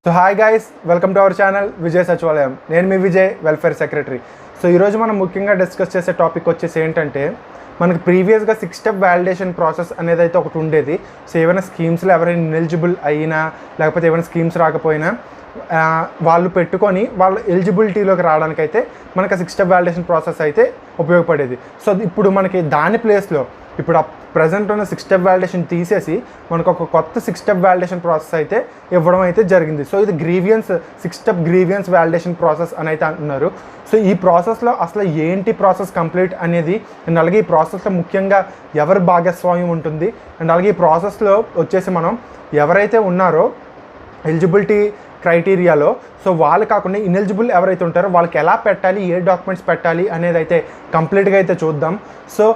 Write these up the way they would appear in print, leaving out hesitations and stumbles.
So hi guys, welcome to our channel Vijay సచివాలయం. నేను మీ Vijay, welfare secretary. So ఈరోజు మనం ముఖ్యంగా డిస్కస్ చేసే టాపిక్ వచ్చేసి ఏంటంటే, మనకి ప్రీవియస్గా 6 స్టెప్ వ్యాలిడేషన్ ప్రాసెస్ అనేది అయితే ఒకటి ఉండేది. సో ఏమైనా స్కీమ్స్లో ఎవరైనా ఇనెలిజిబుల్ అయినా లేకపోతే ఏమైనా స్కీమ్స్ రాకపోయినా వాళ్ళు పెట్టుకొని వాళ్ళ ఎలిజిబిలిటీలోకి రావడానికైతే మనకు 6 స్టెప్ వ్యాలిడేషన్ ప్రాసెస్ అయితే ఉపయోగపడేది. సో ఇప్పుడు మనకి దాని ప్లేస్లో ఇప్పుడు ప్రజెంట్ ఉన్న 6 స్టెప్ వ్యాలిడేషన్ తీసేసి మనకు ఒక కొత్త 6 స్టెప్ వ్యాలిడేషన్ ప్రాసెస్ అయితే ఇవ్వడం అయితే జరిగింది. సో ఇది grievance 6 step grievance validation process అని అయితే అంటున్నారు. సో ఈ ప్రాసెస్లో అసలు ఏంటి ప్రాసెస్ కంప్లీట్ అనేది, అండ్ అలాగే ఈ ప్రాసెస్లో ముఖ్యంగా ఎవరి భాగస్వామ్యం ఉంటుంది, అండ్ అలాగే ఈ ప్రాసెస్లో వచ్చేసి మనం ఎవరైతే ఉన్నారో ఎలిజిబిలిటీ క్రైటీరియాలో, సో వాళ్ళు కాకుండా ఇనెలిజిబుల్ ఎవరైతే ఉంటారో వాళ్ళకి ఎలా పెట్టాలి, ఏ డాక్యుమెంట్స్ పెట్టాలి అనేది అయితే కంప్లీట్గా అయితే చూద్దాం. సో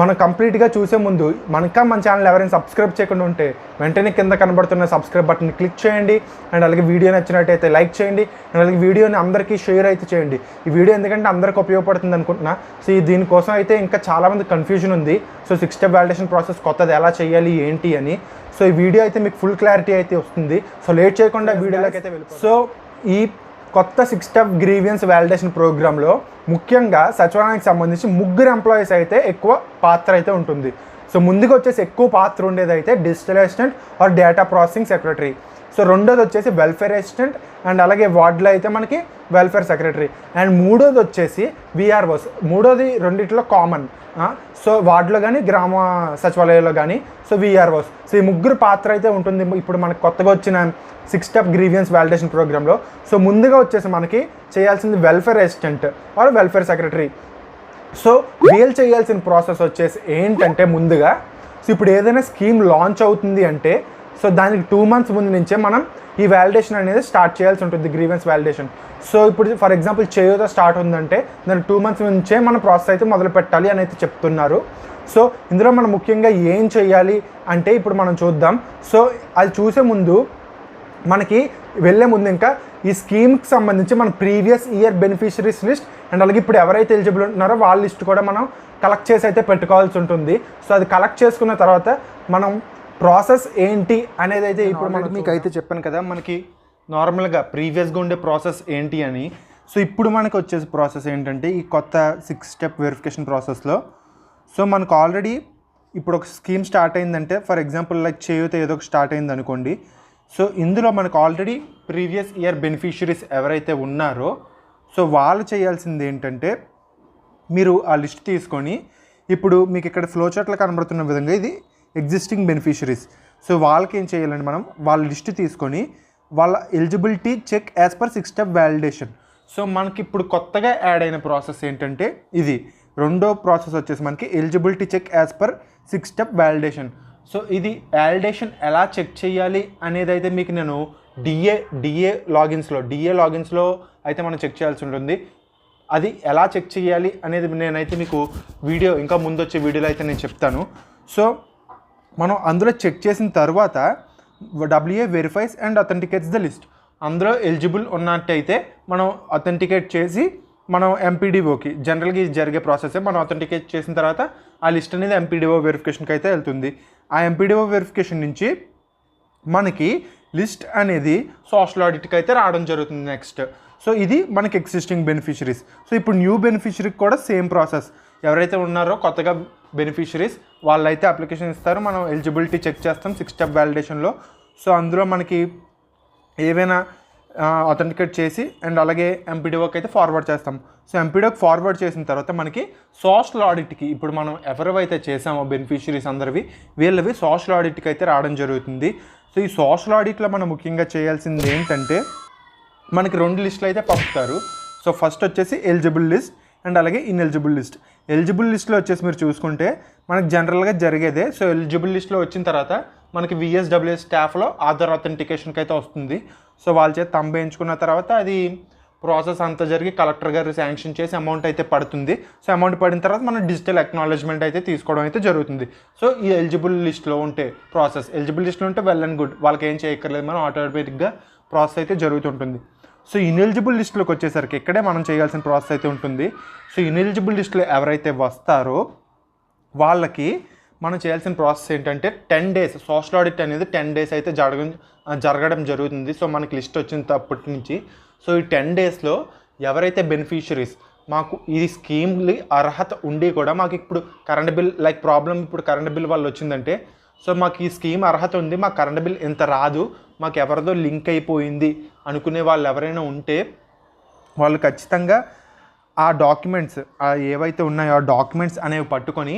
మనం కంప్లీట్గా చూసే ముందు మన ఛానల్ ఎవరైనా సబ్స్క్రైబ్ చేయకుండా ఉంటే వెంటనే కింద కనబడుతున్న సబ్స్క్రైబ్ బటన్ని క్లిక్ చేయండి. అండ్ అలాగే వీడియో నచ్చినట్టయితే లైక్ చేయండి. అండ్ అలాగే వీడియోని అందరికీ షేర్ అయితే చేయండి. ఈ వీడియో ఎందుకంటే అందరికీ ఉపయోగపడుతుంది అనుకుంటున్నా. సో దీనికోసం అయితే ఇంకా చాలామంది కన్ఫ్యూజన్ ఉంది. సో 6 స్టెప్ వ్యాలిడేషన్ ప్రాసెస్ కొత్తది ఎలా చేయాలి ఏంటి అని. సో ఈ వీడియో అయితే మీకు ఫుల్ క్లారిటీ అయితే వస్తుంది. సో లేట్ చేయకుండా వీడియోలోకి అయితే వెళ్ళిపోతాం. సో ఈ కొత్త 6 స్టెప్ గ్రీవియన్స్ వ్యాలిడేషన్ ప్రోగ్రాంలో ముఖ్యంగా సచివాలయానికి సంబంధించి 3 ఎంప్లాయీస్ అయితే ఎక్కువ పాత్ర అయితే ఉంటుంది. సో ముందుకు వచ్చేసి ఎక్కువ పాత్ర ఉండేది అయితే digital assistant are data processing secretary. So రెండోది వచ్చేసి వెల్ఫేర్ అసిస్టెంట్, అండ్ అలాగే వార్డులో అయితే మనకి వెల్ఫేర్ సెక్రటరీ, అండ్ మూడోది వచ్చేసి విఆర్ఓస్. మూడోది రెండిట్లో కామన్. సో వార్డులో కానీ గ్రామ సచివాలయంలో కానీ సో విఆర్ఓస్. సో ఈ 3 పాత్ర అయితే ఉంటుంది ఇప్పుడు మనకు కొత్తగా వచ్చిన 6 స్టెప్ గ్రీవియన్స్ వ్యాలిడేషన్ ప్రోగ్రాంలో. సో ముందుగా వచ్చేసి మనకి చేయాల్సింది welfare assistant are welfare secretary. So వీళ్ళు చేయాల్సిన ప్రాసెస్ వచ్చేసి ఏంటంటే, ముందుగా సో ఇప్పుడు ఏదైనా స్కీమ్ లాంచ్ అవుతుంది అంటే సో దానికి 2 months ముందు నుంచే మనం ఈ వ్యాలిడేషన్ అనేది స్టార్ట్ చేయాల్సి ఉంటుంది, గ్రీవెన్స్ వ్యాలిడేషన్. సో ఇప్పుడు ఫర్ ఎగ్జాంపుల్ చేయూత స్టార్ట్ ఉందంటే దానికి 2 months నుంచే మన ప్రాసెస్ అయితే మొదలు పెట్టాలి అని అయితే చెప్తున్నారు. సో ఇందులో మనం ముఖ్యంగా ఏం చేయాలి అంటే ఇప్పుడు మనం చూద్దాం. సో అది చూసే ముందు మనకి వెళ్ళే ముందు ఇంకా ఈ స్కీమ్కి సంబంధించి మన previous year beneficiaries list, and అలాగే ఇప్పుడు ఎవరైతే ఎలిజిబుల్ ఉంటున్నారో వాళ్ళ లిస్ట్ కూడా మనం కలెక్ట్ చేసి అయితే పెట్టుకోవాల్సి ఉంటుంది. సో అది కలెక్ట్ చేసుకున్న తర్వాత మనం ప్రాసెస్ ఏంటి అనేది అయితే ఇప్పుడు మనం మీకు అయితే చెప్పాను కదా, మనకి నార్మల్గా ప్రీవియస్గా ఉండే ప్రాసెస్ ఏంటి అని. సో ఇప్పుడు మనకు వచ్చేసి ప్రాసెస్ ఏంటంటే ఈ కొత్త 6 స్టెప్ వెరిఫికేషన్ ప్రాసెస్లో సో మనకు ఆల్రెడీ ఇప్పుడు ఒక స్కీమ్ స్టార్ట్ అయిందంటే, ఫర్ ఎగ్జాంపుల్ లైక్ చేయూత ఏదో ఒక స్టార్ట్ అయింది అనుకోండి. సో ఇందులో మనకు ఆల్రెడీ ప్రీవియస్ ఇయర్ బెనిఫిషరీస్ ఎవరైతే ఉన్నారో సో వాళ్ళు చేయాల్సింది ఏంటంటే, మీరు ఆ లిస్ట్ తీసుకొని ఇప్పుడు మీకు ఇక్కడ ఫ్లో చార్ట్లో కనబడుతున్న విధంగా ఇది ఎగ్జిస్టింగ్ బెనిఫిషరీస్. సో వాళ్ళకి ఏం చేయాలండి, మనం వాళ్ళ లిస్ట్ తీసుకొని వాళ్ళ eligibility check as per 6 step validation. So మనకి ఇప్పుడు కొత్తగా యాడ్ అయిన ప్రాసెస్ ఏంటంటే ఇది రెండో ప్రాసెస్ వచ్చేసి మనకి eligibility check as per 6 step validation. So ఇది వ్యాలిడేషన్ ఎలా చెక్ చేయాలి అనేది అయితే మీకు నేను డిఏ లాగిన్స్లో అయితే మనం చెక్ చేయాల్సి ఉంటుంది. అది ఎలా చెక్ చేయాలి అనేది నేనైతే మీకు వీడియో ఇంకా ముందు వచ్చే వీడియోలో అయితే నేను చెప్తాను. సో మనం అందులో చెక్ చేసిన తర్వాత WA verifies and authenticates the list. అందులో ఎలిజిబుల్ ఉన్నట్టయితే మనం అథెంటికేట్ చేసి మనం ఎంపీడీఓకి, జనరల్గా ఇది జరిగే ప్రాసెస్, మనం అథెంటికేట్ చేసిన తర్వాత ఆ లిస్ట్ అనేది ఎంపీడీఓ వెరిఫికేషన్కి అయితే వెళ్తుంది. ఆ ఎంపీడీఓ వెరిఫికేషన్ నుంచి మనకి లిస్ట్ అనేది సోషల్ ఆడిట్కి అయితే రావడం జరుగుతుంది నెక్స్ట్. సో ఇది మనకి ఎగ్జిస్టింగ్ బెనిఫిషరీస్. సో ఇప్పుడు న్యూ బెనిఫిషరీకి కూడా సేమ్ ప్రాసెస్. ఎవరైతే ఉన్నారో కొత్తగా బెనిఫిషరీస్ వాళ్ళైతే అప్లికేషన్ ఇస్తారు, మనం ఎలిజిబిలిటీ చెక్ చేస్తాం 6 స్టెప్ వ్యాలిడేషన్లో. సో అందులో మనకి ఏవైనా అథెంటికేట్ చేసి అండ్ అలాగే ఎంపీడీఓకి అయితే ఫార్వర్డ్ చేస్తాం. సో ఎంపీడీఓకి ఫార్వర్డ్ చేసిన తర్వాత మనకి సోషల్ ఆడిట్కి ఇప్పుడు మనం ఎవరైతే చేసామో బెనిఫిషరీస్ అందరివి వీళ్ళవి సోషల్ ఆడిట్కి అయితే రావడం జరుగుతుంది. సో ఈ సోషల్ ఆడిట్లో మనం ముఖ్యంగా చేయాల్సింది ఏంటంటే, మనకి 2 లిస్టులు అయితే పంపుతారు. సో ఫస్ట్ వచ్చేసి ఎలిజిబుల్ లిస్ట్ అండ్ అలాగే ఇన్ఎలిజిబుల్ లిస్ట్. ఎలిజిబుల్ లిస్ట్లో వచ్చేసి మీరు చూసుకుంటే మనకి జనరల్గా జరిగేదే. సో ఎలిజిబుల్ లిస్ట్లో వచ్చిన తర్వాత మనకి VSWS స్టాఫ్లో ఆధార్ అథెంటికేషన్కి అయితే వస్తుంది. సో వాళ్ళ చేత తంబు వేయించుకున్న తర్వాత అది ప్రాసెస్ అంతా జరిగి కలెక్టర్ గారు శాంక్షన్ చేసి అమౌంట్ అయితే పడుతుంది. సో అమౌంట్ పడిన తర్వాత మనం డిజిటల్ అక్నాలెడ్జ్మెంట్ అయితే తీసుకోవడం అయితే జరుగుతుంది. సో ఈ ఎలిజిబుల్ లిస్ట్లో ఉంటే ఎలిజిబుల్ లిస్ట్లో ఉంటే వెల్ అండ్ గుడ్, వాళ్ళకి ఏం చేయక్కర్లేదు, మనం ఆటోమేటిక్గా ప్రాసెస్ అయితే జరుగుతుంటుంది. సో ఇనెలిజిబుల్ లిస్టులోకి వచ్చేసరికి ఇక్కడే మనం చేయాల్సిన ప్రాసెస్ అయితే ఉంటుంది. సో ఇనెలిజిబుల్ లిస్టులో ఎవరైతే వస్తారో వాళ్ళకి మనం చేయాల్సిన ప్రాసెస్ ఏంటంటే 10 days సోషల్ ఆడిట్ అనేది 10 days అయితే జరగడం జరుగుతుంది. సో మనకి లిస్ట్ వచ్చినప్పటి నుంచి సో ఈ 10 daysలో ఎవరైతే బెనిఫిషరీస్ మాకు ఈ స్కీమ్లు అర్హత ఉండి కూడా మాకు ఇప్పుడు కరెంట్ బిల్ ప్రాబ్లం ఇప్పుడు కరెంట్ బిల్ వల్ల వచ్చిందంటే సో మాకు ఈ స్కీమ్ అర్హత ఉంది, మాకు కరెంట్ బిల్ ఎంత రాదు, మాకు ఎవరిదో లింక్ అయిపోయింది అనుకునే వాళ్ళు ఎవరైనా ఉంటే వాళ్ళు ఖచ్చితంగా ఆ డాక్యుమెంట్స్ ఏవైతే ఉన్నాయో ఆ డాక్యుమెంట్స్ అనేవి పట్టుకొని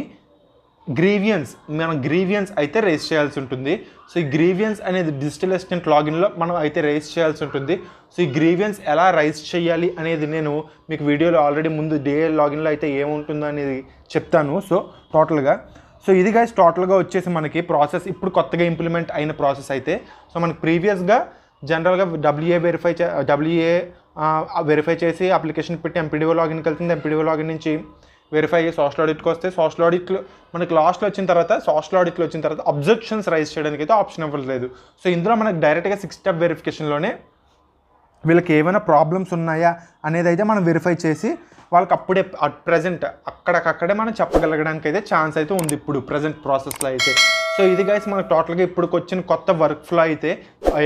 గ్రీవియన్స్ అయితే రేస్ చేయాల్సి ఉంటుంది. సో ఈ గ్రీవియన్స్ అనేది డిజిటల్ అసిస్టెంట్ లాగిన్లో మనం అయితే రేస్ చేయాల్సి ఉంటుంది. సో ఈ గ్రీవియన్స్ ఎలా రైజ్ చేయాలి అనేది నేను మీకు వీడియోలో ఆల్రెడీ ముందు లాగిన్లో అయితే ఏముంటుందో అనేది చెప్తాను. సో టోటల్గా ఇది గైస్ టోటల్గా వచ్చేసి మనకి ప్రాసెస్ ఇప్పుడు కొత్తగా ఇంప్లిమెంట్ అయిన ప్రాసెస్ అయితే సో మనకి ప్రీవియస్గా జనరల్గా WA వెరిఫై చేసి అప్లికేషన్ పెట్టి ఎంపీడీఓ లాగిన్కి వెళ్తుంది. ఎంపీడీఓ లాగిన్ నుంచి వెరిఫై అయ్యి సోషల్ ఆడిట్కి వస్తే సోషల్ ఆడిట్లో మనకి లాస్ట్లో వచ్చిన తర్వాత అబ్జెక్షన్స్ రైజ్ చేయడానికి అయితే ఆప్షన్ ఇవ్వలేదు. సో ఇందులో మనకి డైరెక్ట్గా 6 step వెరిఫికేషన్లోనే వీళ్ళకి ఏమైనా ప్రాబ్లమ్స్ ఉన్నాయా అనేది అయితే మనం వెరిఫై చేసి వాళ్ళకి అప్పుడే ప్రజెంట్ అక్కడికక్కడే మనం చెప్పగలగడానికి అయితే ఛాన్స్ అయితే ఉంది ఇప్పుడు ప్రజెంట్ ప్రాసెస్లో అయితే. సో ఇది గైస్ మనకు టోటల్గా ఇప్పుడు వచ్చిన కొత్త వర్క్ ఫ్లో అయితే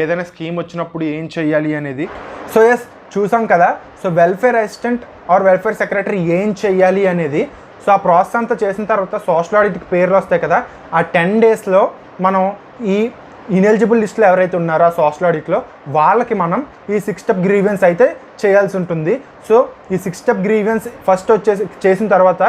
ఏదైనా స్కీమ్ వచ్చినప్పుడు ఏం చేయాలి అనేది. సో ఎస్ చూసాం కదా. So welfare assistant are welfare secretary ఏం చెయ్యాలి అనేది. సో ఆ ప్రాసెస్ అంతా చేసిన తర్వాత సోషల్ ఆడిట్కి పేర్లు వస్తాయి కదా, ఆ 10 daysలో మనం ఈ ఇనెలిజిబుల్ లిస్ట్లో ఎవరైతే ఉన్నారో ఆ సోషల్ ఆడిట్లో వాళ్ళకి మనం ఈ 6 step గ్రీవెన్స్ అయితే చేయాల్సి ఉంటుంది. సో ఈ 6 step గ్రీవెన్స్ ఫస్ట్ చేసిన తర్వాత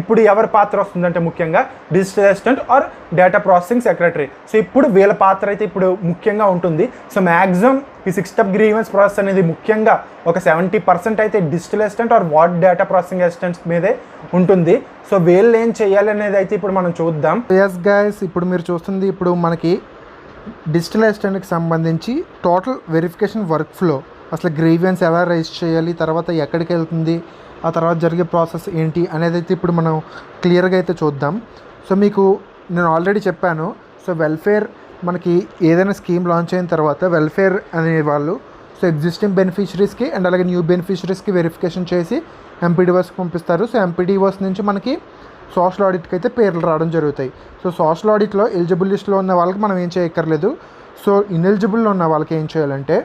ఇప్పుడు ఎవరి పాత్ర వస్తుందంటే ముఖ్యంగా digital assistant are data processing secretary. So ఇప్పుడు వీళ్ళ పాత్ర అయితే ఇప్పుడు ముఖ్యంగా ఉంటుంది. సో మ్యాక్సిమం ఈ 6 step గ్రీవెన్స్ ప్రాసెస్ అనేది ముఖ్యంగా ఒక 70% అయితే digital assistant are data processing assistants మీదే ఉంటుంది. సో వీళ్ళు ఏం చేయాలి అనేది అయితే ఇప్పుడు మనం చూద్దాం. ఎస్ గైస్, ఇప్పుడు మీరు చూస్తుంది ఇప్పుడు మనకి డిజిటల్ అసిస్టెంట్కి సంబంధించి టోటల్ వెరిఫికేషన్ వర్క్ ఫ్లో, అసలు గ్రీవెన్స్ ఎలా రైజ్ చేయాలి, తర్వాత ఎక్కడికి వెళ్తుంది, ఆ తర్వాత జరిగే ప్రాసెస్ ఏంటి అనేది అయితే ఇప్పుడు మనం క్లియర్గా అయితే చూద్దాం. సో మీకు నేను ఆల్రెడీ చెప్పాను. సో వెల్ఫేర్ మనకి ఏదైనా స్కీమ్ లాంచ్ అయిన తర్వాత వెల్ఫేర్ అనే వాళ్ళు సో ఎగ్జిస్టింగ్ బెనిఫిషరీస్కి అండ్ అలాగే న్యూ బెనిఫిషరీస్కి వెరిఫికేషన్ చేసి ఎంపీడీఓస్కి పంపిస్తారు. సో ఎంపీడీఓస్ నుంచి మనకి సోషల్ ఆడిట్కి అయితే పేర్లు రావడం జరుగుతాయి. సో సోషల్ ఆడిట్లో ఎలిజిబుల్ లిస్ట్లో ఉన్న వాళ్ళకి మనం ఏం చేయక్కర్లేదు. సో ఇనెలిజిబుల్లో ఉన్న వాళ్ళకి ఏం చేయాలంటే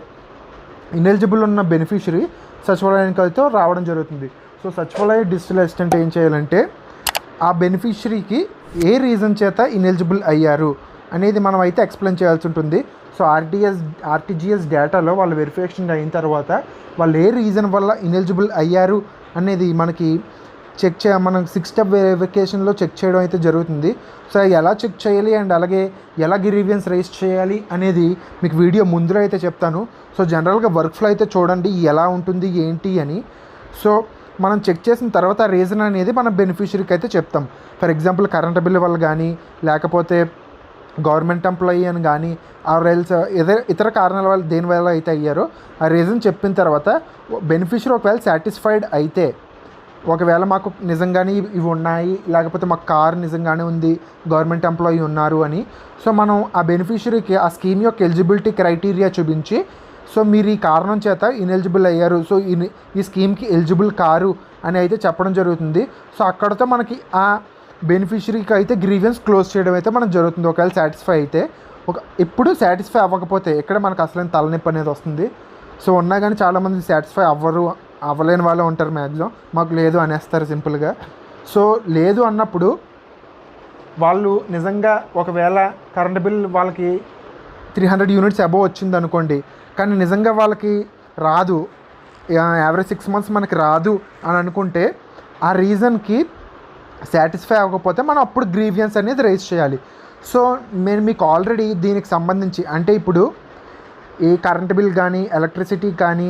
ఇనెలిజిబుల్ ఉన్న బెనిఫిషరీ సచివాలయానికి అయితే రావడం జరుగుతుంది. సో సచివాలయ డిజిటల్ అసిస్టెంట్ ఏం చేయాలంటే ఆ బెనిఫిషరీకి ఏ రీజన్ చేత ఇనెలిజిబుల్ అయ్యారు అనేది మనం అయితే ఎక్స్ప్లెయిన్ చేయాల్సి ఉంటుంది. సో ఆర్టీజీఎస్ డేటాలో వాళ్ళు వెరిఫికేషన్ అయిన తర్వాత వాళ్ళు ఏ రీజన్ వల్ల ఇనెలిజిబుల్ అయ్యారు అనేది మనకి మనం 6 step వెరిఫికేషన్లో చెక్ చేయడం అయితే జరుగుతుంది. సో ఎలా చెక్ చేయాలి అండ్ అలాగే ఎలా గ్రీవియన్స్ రైజ్ చేయాలి అనేది మీకు వీడియో ముందులో అయితే చెప్తాను. సో జనరల్గా వర్క్ ఫ్లో అయితే చూడండి ఎలా ఉంటుంది ఏంటి అని. సో మనం చెక్ చేసిన తర్వాత రీజన్ అనేది మనం బెనిఫిషరీకి అయితే చెప్తాం. ఫర్ ఎగ్జాంపుల్ కరెంట్ బిల్ వల్ల కానీ లేకపోతే గవర్నమెంట్ ఎంప్లాయీ అని కానీ ఆర్ఎల్స్ ఇతర కారణాల వల్ల దేని వల్ల అయితే అయ్యారో ఆ రీజన్ చెప్పిన తర్వాత బెనిఫిషరీ ఒకవేళ సాటిస్ఫైడ్ అయితే, ఒకవేళ మాకు నిజంగానే ఇవి ఉన్నాయి లేకపోతే మాకు కార్ నిజంగానే ఉంది, గవర్నమెంట్ ఎంప్లాయీ ఉన్నారు అని, సో మనం ఆ బెనిఫిషరీకి ఆ స్కీమ్ యొక్క ఎలిజిబిలిటీ క్రైటీరియా చూపించి సో మీరు ఈ కారణం చేత ఇనెలిజిబుల్ అయ్యారు, సో ఈ స్కీమ్కి ఎలిజిబుల్ కారు అని అయితే చెప్పడం జరుగుతుంది. సో అక్కడతో మనకి ఆ బెనిఫిషరీకి అయితే గ్రీవెన్స్ క్లోజ్ చేయడం అయితే మనకు జరుగుతుంది. ఒకవేళ సాటిస్ఫై అయితే. ఎప్పుడు సాటిస్ఫై అవ్వకపోతే ఇక్కడ మనకు అసలైన తలనొప్పి అనేది వస్తుంది. సో ఉన్నా కానీ చాలామంది సాటిస్ఫై అవ్వలేని వాళ్ళు ఉంటారు. మ్యాక్సిమం మాకు లేదు అనేస్తారు సింపుల్గా. సో లేదు అన్నప్పుడు వాళ్ళు నిజంగా ఒకవేళ కరెంట్ బిల్ వాళ్ళకి 300 యూనిట్స్ అబోవ్ వచ్చింది అనుకోండి, కానీ నిజంగా వాళ్ళకి రాదు, యావరేజ్ 6 months మనకి రాదు అని అనుకుంటే ఆ రీజన్కి సాటిస్ఫై అవ్వకపోతే మనం అప్పుడు గ్రీవియన్స్ అనేది రైజ్ చేయాలి. సో నేను మీకు ఆల్రెడీ దీనికి సంబంధించి అంటే ఇప్పుడు ఈ కరెంట్ బిల్ కానీ ఎలక్ట్రిసిటీ కానీ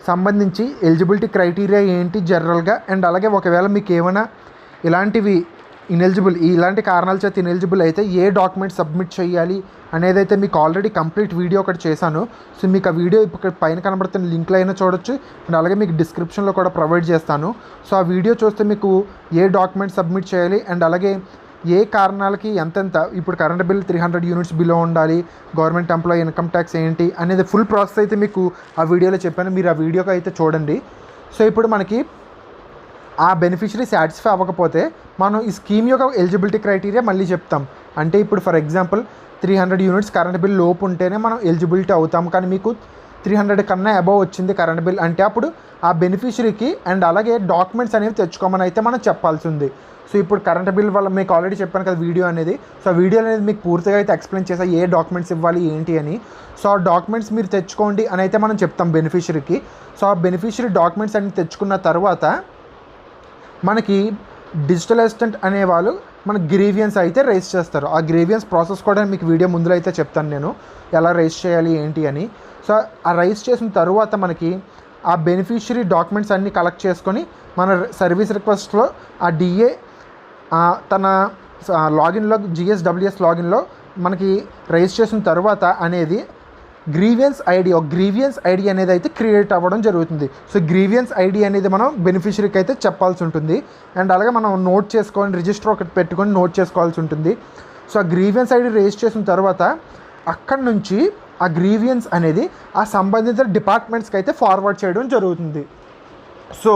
సంబంధించి ఎలిజిబిలిటీ క్రైటీరియా ఏంటి జనరల్గా, అండ్ అలాగే ఒకవేళ మీకు ఏమైనా ఇలాంటివి ఇలాంటి కారణాల చేత ఇనెలిజిబుల్ అయితే ఏ డాక్యుమెంట్ సబ్మిట్ చేయాలి అనేది అయితే మీకు ఆల్రెడీ కంప్లీట్ వీడియో ఒకటి చేశాను. సో మీకు ఆ వీడియో ఇప్పుడు పైన కనబడుతున్న లింక్లో అయినా చూడొచ్చు, అండ్ అలాగే మీకు డిస్క్రిప్షన్లో కూడా ప్రొవైడ్ చేస్తాను. సో ఆ వీడియో చూస్తే మీకు ఏ డాక్యుమెంట్ సబ్మిట్ చేయాలి అండ్ అలాగే ఏ కారణాలకి ఎంతెంత, ఇప్పుడు కరెంట్ బిల్ 300 యూనిట్స్ బిలో ఉండాలి, గవర్నమెంట్ ఎంప్లాయీ ఇన్కమ్ ట్యాక్స్ ఏంటి అనేది ఫుల్ ప్రాసెస్ అయితే మీకు ఆ వీడియోలో చెప్పాను. మీరు ఆ వీడియోకి అయితే చూడండి. సో ఇప్పుడు మనకి ఆ బెనిఫిషరీ సాటిస్ఫై అవ్వకపోతే మనం ఈ స్కీమ్ యొక్క ఎలిజిబిలిటీ క్రైటీరియా మళ్ళీ చెప్తాం. అంటే ఇప్పుడు for example 300 units current bill లోపు ఉంటేనే మనం ఎలిజిబిలిటీ అవుతాం, కానీ మీకు 300 కన్నా అబవ్ వచ్చింది కరెంట్ బిల్ అంటే అప్పుడు ఆ బెనిఫిషరీకి అండ్ అలాగే డాక్యుమెంట్స్ అనేవి తెచ్చుకోమని అయితే మనం చెప్పాల్సి ఉంది. సో ఇప్పుడు కరెంట్ బిల్ వల్ల మీకు ఆల్రెడీ చెప్పాను కదా వీడియో అనేది. సో ఆ వీడియో అనేది మీకు పూర్తిగా అయితే ఎక్స్ప్లెయిన్ చేసా ఏ డాక్యుమెంట్స్ ఇవ్వాలి ఏంటి అని. సో ఆ డాక్యుమెంట్స్ మీరు తెచ్చుకోండి అని అయితే మనం చెప్తాం బెనిఫిషరీకి. సో ఆ బెనిఫిషరీ డాక్యుమెంట్స్ అన్ని తెచ్చుకున్న తర్వాత మనకి డిజిటల్ అసిస్టెంట్ అనేవాళ్ళు మన గ్రీవియన్స్ అయితే రైజ్ చేస్తారు. ఆ గ్రీవియన్స్ ప్రాసెస్ కూడా మీకు వీడియో ముందులో అయితే చెప్తాను నేను ఎలా రైజ్ చేయాలి ఏంటి అని. సో ఆ రైజ్ చేసిన తర్వాత మనకి ఆ బెనిఫిషరీ డాక్యుమెంట్స్ అన్నీ కలెక్ట్ చేసుకొని మన సర్వీస్ రిక్వెస్ట్లో ఆ డిఏ తన లాగిన్లో జిఎస్డబ్ల్యూఎస్ లాగిన్లో మనకి రైజ్ చేసిన తర్వాత అనేది గ్రీవియన్స్ ఐడి, ఒక గ్రీవియన్స్ ఐడి అనేది అయితే క్రియేట్ అవ్వడం జరుగుతుంది. సో గ్రీవియన్స్ ఐడి అనేది మనం బెనిఫిషరీకి అయితే చెప్పాల్సి ఉంటుంది. అండ్ అలాగే మనం నోట్ చేసుకోవాలి, రిజిస్టర్ ఒకటి పెట్టుకొని నోట్ చేసుకోవాల్సి ఉంటుంది. సో ఆ గ్రీవియన్స్ ఐడి రైజ్ చేసిన తర్వాత అక్కడి నుంచి ఆ గ్రీవియన్స్ అనేది ఆ సంబంధిత డిపార్ట్మెంట్స్కి అయితే ఫార్వర్డ్ చేయడం జరుగుతుంది. సో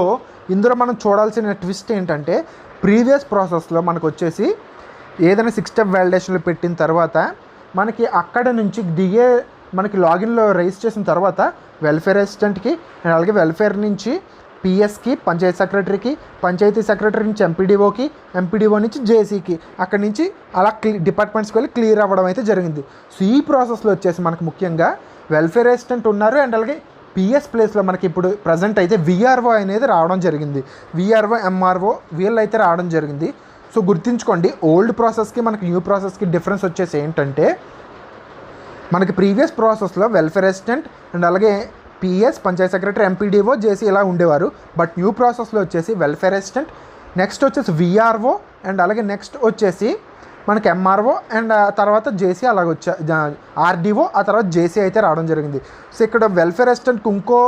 ఇందులో మనం చూడాల్సిన ట్విస్ట్ ఏంటంటే ప్రీవియస్ ప్రాసెస్లో మనకు వచ్చేసి ఏదైనా 6 స్టెప్ వ్యాలిడేషన్లో పెట్టిన తర్వాత మనకి అక్కడ నుంచి డిఏ మనకి లాగిన్లో రైజ్ చేసిన తర్వాత వెల్ఫేర్ అసిస్టెంట్కి అండ్ అలాగే వెల్ఫేర్ నుంచి పిఎస్కి, పంచాయతీ సెక్రటరీకి, పంచాయతీ సెక్రటరీ నుంచి ఎంపీడీఓకి, ఎంపీడీఓ నుంచి జేసీకి, అక్కడి నుంచి అలా డిపార్ట్మెంట్స్కి వెళ్ళి క్లియర్ అవ్వడం అయితే జరిగింది. సో ఈ ప్రాసెస్లో వచ్చేసి మనకు ముఖ్యంగా వెల్ఫేర్ అసిస్టెంట్ ఉన్నారు అండ్ అలాగే పిఎస్ ప్లేస్లో మనకి ఇప్పుడు ప్రజెంట్ అయితే విఆర్ఓ అనేది రావడం జరిగింది. విఆర్ఓ, ఎంఆర్ఓ వీళ్ళు అయితే రావడం జరిగింది. సో గుర్తుంచుకోండి, ఓల్డ్ ప్రాసెస్కి మనకి న్యూ ప్రాసెస్కి డిఫరెన్స్ వచ్చేసి ఏంటంటే మనకి ప్రీవియస్ ప్రాసెస్లో వెల్ఫేర్ అసిస్టెంట్ అండ్ అలాగే పిఎస్, పంచాయత్ సెక్రటరీ, ఎంపీడీఓ, జేసీ ఇలా ఉండేవారు. బట్ న్యూ ప్రాసెస్లో వచ్చేసి వెల్ఫేర్ అసిస్టెంట్, నెక్స్ట్ వచ్చేసి విఆర్ఓ అండ్ అలాగే నెక్స్ట్ వచ్చేసి మనకి ఎంఆర్ఓ అండ్ తర్వాత జేసీ అలాగ ఆర్డీఓ, ఆ తర్వాత జేసీ అయితే రావడం జరిగింది. సో ఇక్కడ వెల్ఫేర్ అసిస్టెంట్కి ఇంకో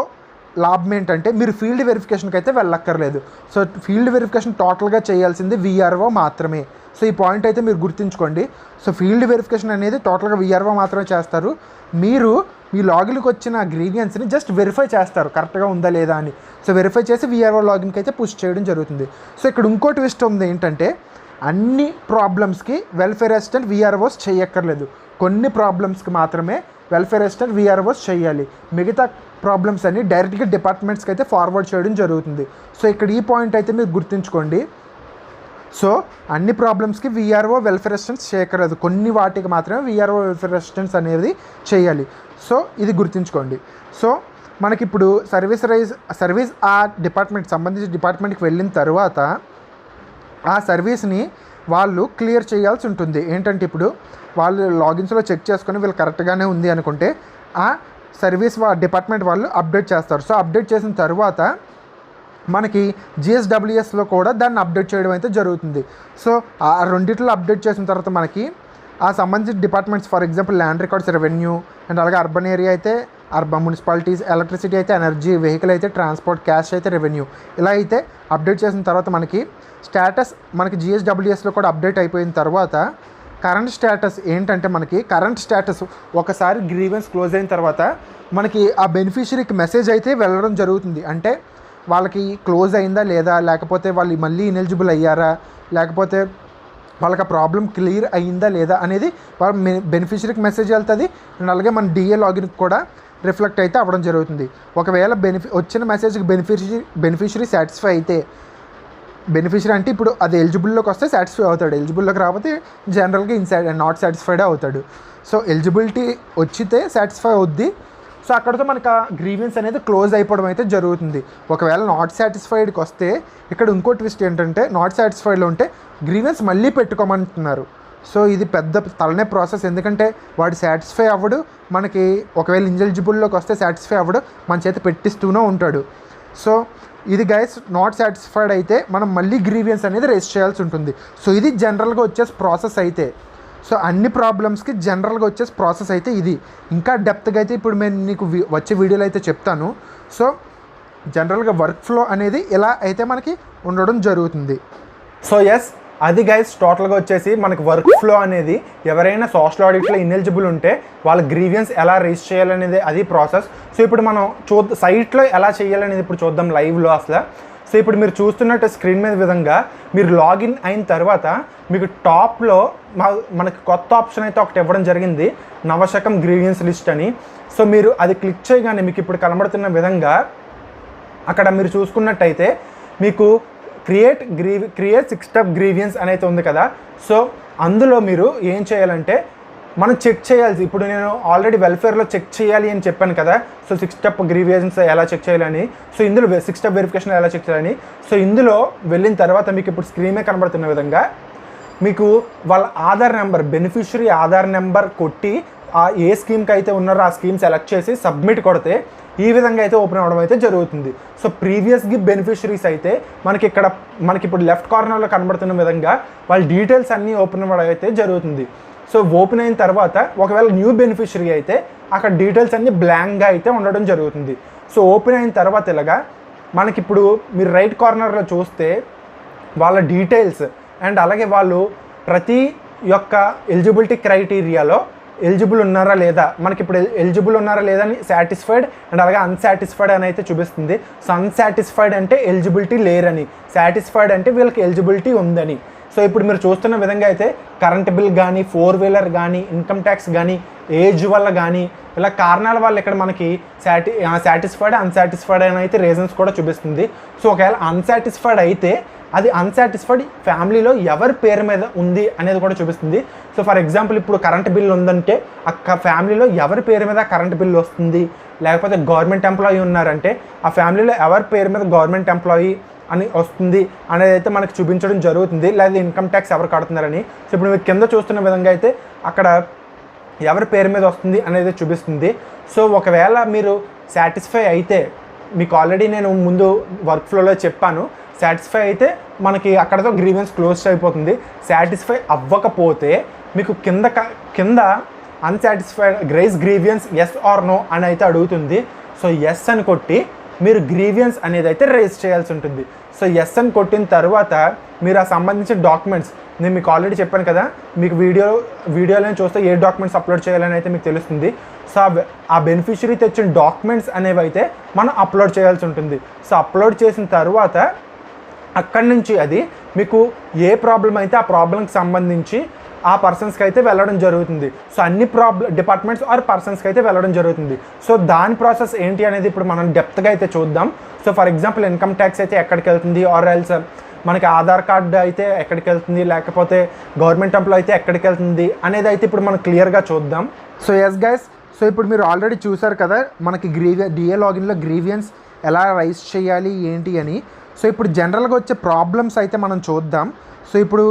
లాభం ఏంటంటే మీరు ఫీల్డ్ వెరిఫికేషన్కి అయితే వెళ్ళక్కర్లేదు. సో ఫీల్డ్ వెరిఫికేషన్ టోటల్గా చేయాల్సింది విఆర్ఓ మాత్రమే. సో ఈ పాయింట్ అయితే మీరు గుర్తుంచుకోండి. సో ఫీల్డ్ వెరిఫికేషన్ అనేది టోటల్గా విఆర్ఓ మాత్రమే చేస్తారు. మీరు మీ లాగిన్కి వచ్చిన గ్రీవియన్స్ని జస్ట్ వెరిఫై చేస్తారు కరెక్ట్గా ఉందా లేదా అని. సో వెరిఫై చేసి విఆర్ఓ లాగిన్కి అయితే పుష్ చేయడం జరుగుతుంది. సో ఇక్కడ ఇంకో ట్విస్ట్ ఉంది ఏంటంటే అన్ని ప్రాబ్లమ్స్కి వెల్ఫేర్ అసిస్టెంట్ విఆర్ఓస్ చేయక్కర్లేదు. కొన్ని ప్రాబ్లమ్స్కి మాత్రమే వెల్ఫేర్ అసిస్టెంట్ విఆర్ఓస్ చేయాలి. మిగతా ప్రాబ్లమ్స్ అన్ని డైరెక్ట్గా డిపార్ట్మెంట్స్కి అయితే ఫార్వర్డ్ చేయడం జరుగుతుంది. సో ఇక్కడ ఈ పాయింట్ అయితే మీరు గుర్తుంచుకోండి. సో అన్ని ప్రాబ్లమ్స్కి విఆర్ఓ వెల్ఫేర్ అసిస్టెంట్స్ చేయక్కర్లేదు, కొన్ని వాటికి మాత్రమే విఆర్ఓ వెల్ఫేర్ అసిస్టెంట్స్ అనేది చేయాలి. సో ఇది గుర్తుంచుకోండి. సో మనకిప్పుడు సర్వీస్ ఆ డిపార్ట్మెంట్ సంబంధించిన డిపార్ట్మెంట్కి వెళ్ళిన తర్వాత ఆ సర్వీస్ని వాళ్ళు క్లియర్ చేయాల్సి ఉంటుంది. ఏంటంటే ఇప్పుడు వాళ్ళు లాగిన్స్లో చెక్ చేసుకొని వీళ్ళు కరెక్ట్గానే ఉంది అనుకుంటే ఆ సర్వీస్ డిపార్ట్మెంట్ వాళ్ళు అప్డేట్ చేస్తారు. సో అప్డేట్ చేసిన తర్వాత మనకి జిఎస్డబ్ల్యూఎస్లో కూడా దాన్ని అప్డేట్ చేయడం అయితే జరుగుతుంది. సో ఆ రెండిట్లో అప్డేట్ చేసిన తర్వాత మనకి ఆ సంబంధించిన departments for example land records, revenue and అలాగే అర్బన్ ఏరియా అయితే అర్బన్, మున్సిపాలిటీస్, ఎలక్ట్రిసిటీ అయితే ఎనర్జీ, వెహికల్ అయితే ట్రాన్స్పోర్ట్, క్యాష్ అయితే రెవెన్యూ, ఇలా అయితే అప్డేట్ చేసిన తర్వాత మనకి స్టేటస్ మనకి జిఎస్డబ్ల్యూఎస్లో కూడా అప్డేట్ అయిపోయిన తర్వాత కరెంట్ స్టేటస్ ఏంటంటే మనకి కరెంట్ స్టేటస్ ఒకసారి గ్రీవెన్స్ క్లోజ్ అయిన తర్వాత మనకి ఆ బెనిఫిషరీకి మెసేజ్ అయితే వెళ్ళడం జరుగుతుంది. అంటే వాళ్ళకి క్లోజ్ అయిందా లేదా, లేకపోతే వాళ్ళు మళ్ళీ ఇనెలిజిబుల్ అయ్యారా, లేకపోతే వాళ్ళకి ఆ ప్రాబ్లం క్లియర్ అయ్యిందా లేదా అనేది వాళ్ళ బెనిఫిషరీకి మెసేజ్ వెళ్తుంది. అండ్ అలాగే మన డిఏ లాగిన్కి కూడా రిఫ్లెక్ట్ అయితే అవ్వడం జరుగుతుంది. ఒకవేళ వచ్చిన మెసేజ్కి బెనిఫిషరీ సాటిస్ఫై అయితే, బెనిఫిషరీ అంటే ఇప్పుడు అది ఎలిజిబుల్లోకి వస్తే సాటిస్ఫై అవుతాడు, ఎలిజిబుల్లోకి రాకపోతే జనరల్గా నాట్ సాటిస్ఫైడ్ అవుతాడు. సో ఎలిజిబిలిటీ వచ్చితే సాటిస్ఫై అవుద్ది. సో అక్కడితో మనకు ఆ గ్రీవెన్స్ అనేది క్లోజ్ అయిపోవడం అయితే జరుగుతుంది. ఒకవేళ నాట్ సాటిస్ఫైడ్కి వస్తే ఇక్కడ ఇంకో ట్విస్ట్ ఏంటంటే నాట్ సాటిస్ఫైడ్లో ఉంటే గ్రీవెన్స్ మళ్ళీ పెట్టుకోమంటున్నారు. సో ఇది పెద్ద తలనే ప్రాసెస్, ఎందుకంటే వాడు సాటిస్ఫై అవ్వడు, మనకి ఒకవేళ ఇన్ఎలిజిబుల్లోకి వస్తే సాటిస్ఫై అవ్వడు, మన చేత పెట్టిస్తూనే ఉంటాడు. సో ఇది గైస్ నాట్ సాటిస్ఫైడ్ అయితే మనం మళ్ళీ గ్రీవియన్స్ అనేది రేస్ చేయాల్సి ఉంటుంది. సో ఇది జనరల్గా వచ్చే ప్రాసెస్ అయితే. సో అన్ని ప్రాబ్లమ్స్కి జనరల్గా వచ్చే ప్రాసెస్ అయితే ఇది. ఇంకా డెప్త్గా అయితే ఇప్పుడు నేను నీకు వచ్చే వీడియోలో అయితే చెప్తాను. సో జనరల్గా వర్క్ ఫ్లో అనేది ఇలా అయితే మనకి ఉండడం జరుగుతుంది. సో ఎస్, అది గైస్ టోటల్గా వచ్చేసి మనకి వర్క్ ఫ్లో అనేది ఎవరైనా సోషల్ ఆడిట్లో ఇన్ఎలిజిబుల్ ఉంటే వాళ్ళ గ్రీవియన్స్ ఎలా రేస్ చేయాలనేది అది ప్రాసెస్. సో ఇప్పుడు మనం సైట్లో ఎలా చేయాలనేది ఇప్పుడు చూద్దాం లైవ్లో అసలు. సో ఇప్పుడు మీరు చూస్తున్నట్టు స్క్రీన్ మీద విధంగా మీరు లాగిన్ అయిన తర్వాత మీకు టాప్లో మనకి కొత్త ఆప్షన్ అయితే ఒకటి ఇవ్వడం జరిగింది, నవశకం గ్రీవియన్స్ లిస్ట్ అని. సో మీరు అది క్లిక్ చేయగానే మీకు ఇప్పుడు కనబడుతున్న విధంగా అక్కడ మీరు చూసుకున్నట్టయితే మీకు క్రియేట్ 6 స్టెప్ గ్రీవియన్స్ అనేది ఉంది కదా. సో అందులో మీరు ఏం చేయాలంటే మనం చెక్ చేయాల్సి, ఇప్పుడు నేను ఆల్రెడీ వెల్ఫేర్లో చెక్ చేయాలి అని చెప్పాను కదా. సో 6 స్టెప్ గ్రీవియన్స్ ఎలా చెక్ చేయాలని, సో ఇందులో 6 స్టెప్ వెరిఫికేషన్ ఎలా చెక్ చేయాలని. సో ఇందులో వెళ్ళిన తర్వాత మీకు ఇప్పుడు స్క్రీన్ మీద కనబడుతున్న విధంగా మీకు వాళ్ళ Aadhaar number, beneficiary Aadhaar number కొట్టి ఏ స్కీమ్కి అయితే ఉన్నారో ఆ స్కీమ్ సెలెక్ట్ చేసి సబ్మిట్ కొడితే ఈ విధంగా అయితే ఓపెన్ అవ్వడం అయితే జరుగుతుంది. సో ప్రీవియస్గా బెనిఫిషరీస్ అయితే మనకి ఇప్పుడు లెఫ్ట్ కార్నర్లో కనబడుతున్న విధంగా వాళ్ళ డీటెయిల్స్ అన్నీ ఓపెన్ అవ్వడం అయితే జరుగుతుంది. సో ఓపెన్ అయిన తర్వాత ఒకవేళ న్యూ బెనిఫిషరీ అయితే అక్కడ డీటెయిల్స్ అన్నీ బ్లాంక్గా అయితే ఉండడం జరుగుతుంది. సో ఓపెన్ అయిన తర్వాత ఇలాగా మనకిప్పుడు మీరు రైట్ కార్నర్లో చూస్తే వాళ్ళ డీటెయిల్స్ అండ్ అలాగే వాళ్ళు ప్రతి యొక్క ఎలిజిబిలిటీ క్రైటీరియాలో ఎలిజిబుల్ ఉన్నారా లేదా, మనకి ఇప్పుడు ఎలిజిబుల్ ఉన్నారా లేదా అని సాటిస్ఫైడ్ అండ్ అలాగే అన్సాటిస్ఫైడ్ అని అయితే చూపిస్తుంది. సో అన్సాటిస్ఫైడ్ అంటే ఎలిజిబిలిటీ లేరని, సాటిస్ఫైడ్ అంటే వీళ్ళకి ఎలిజిబిలిటీ ఉందని. సో ఇప్పుడు మీరు చూస్తున్న విధంగా అయితే కరెంట్ బిల్ కానీ, 4 వీలర్ కానీ, ఇన్కమ్ ట్యాక్స్ కానీ, ఏజ్ వల్ల కానీ ఇలా కారణాల వల్ల ఇక్కడ మనకి సాటిస్ఫైడ్ అన్సాటిస్ఫైడ్ అని అయితే రీజన్స్ కూడా చూపిస్తుంది. సో ఒకవేళ అన్సాటిస్ఫైడ్ అయితే అది అన్సాటిస్ఫైడ్ ఫ్యామిలీలో ఎవరి పేరు మీద ఉంది అనేది కూడా చూపిస్తుంది. సో ఫర్ ఎగ్జాంపుల్ ఇప్పుడు కరెంట్ బిల్ ఉందంటే ఆ ఫ్యామిలీలో ఎవరి పేరు మీద కరెంట్ బిల్ వస్తుంది, లేకపోతే గవర్నమెంట్ ఎంప్లాయీ ఉన్నారంటే ఆ ఫ్యామిలీలో ఎవరి పేరు మీద గవర్నమెంట్ ఎంప్లాయీ అని వస్తుంది అనేది అయితే మనకు చూపించడం జరుగుతుంది, లేదా ఇన్కమ్ ట్యాక్స్ ఎవరు కడుతున్నారని. సో ఇప్పుడు మీరు కింద చూస్తున్న విధంగా అయితే అక్కడ ఎవరి పేరు మీద వస్తుంది అనేది చూపిస్తుంది. సో ఒకవేళ మీరు సాటిస్ఫై అయితే, మీకు ఆల్రెడీ నేను ముందు వర్క్ ఫ్లోలో చెప్పాను, సాటిస్ఫై అయితే మనకి అక్కడతో గ్రీవియన్స్ క్లోజ్ అయిపోతుంది. సాటిస్ఫై అవ్వకపోతే మీకు కింద unsatisfied raise grievance yes or no అని అయితే అడుగుతుంది. సో ఎస్ అని కొట్టి మీరు గ్రీవియన్స్ అనేది అయితే రైజ్ చేయాల్సి ఉంటుంది. సో ఎస్ అని కొట్టిన తర్వాత మీరు ఆ సంబంధించిన డాక్యుమెంట్స్, నేను మీకు ఆల్రెడీ చెప్పాను కదా, మీకు వీడియోలో చూస్తే ఏ డాక్యుమెంట్స్ అప్లోడ్ చేయాలని అయితే మీకు తెలుస్తుంది. సో ఆ బెనిఫిషరీ తెచ్చిన డాక్యుమెంట్స్ అనేవి అయితే మనం అప్లోడ్ చేయాల్సి ఉంటుంది. సో అప్లోడ్ చేసిన తర్వాత అక్కడి నుంచి అది మీకు ఏ ప్రాబ్లం అయితే ఆ ప్రాబ్లంకి సంబంధించి ఆ పర్సన్స్కి అయితే వెళ్ళడం జరుగుతుంది. సో అన్ని డిపార్ట్మెంట్స్ ఆర్ పర్సన్స్కి అయితే వెళ్ళడం జరుగుతుంది. సో దాని ప్రాసెస్ ఏంటి అనేది ఇప్పుడు మనం డెప్త్గా అయితే చూద్దాం. So for example income tax అయితే ఎక్కడికి వెళ్తుంది, ఆర్ ఎల్స్ మనకి ఆధార్ కార్డు అయితే ఎక్కడికి వెళ్తుంది, లేకపోతే గవర్నమెంట్ ఎంప్లాయ్ అయితే ఎక్కడికి వెళ్తుంది అనేది అయితే ఇప్పుడు మనం క్లియర్గా చూద్దాం. సో ఎస్ గైస్, సో ఇప్పుడు మీరు ఆల్రెడీ చూసారు కదా మనకి డిఏ లాగిన్లో గ్రీవియన్స్ ఎలా రైజ్ చేయాలి ఏంటి అని. సో ఇప్పుడు జనరల్గా వచ్చే ప్రాబ్లమ్స్ అయితే మనం చూద్దాం. సో ఇప్పుడు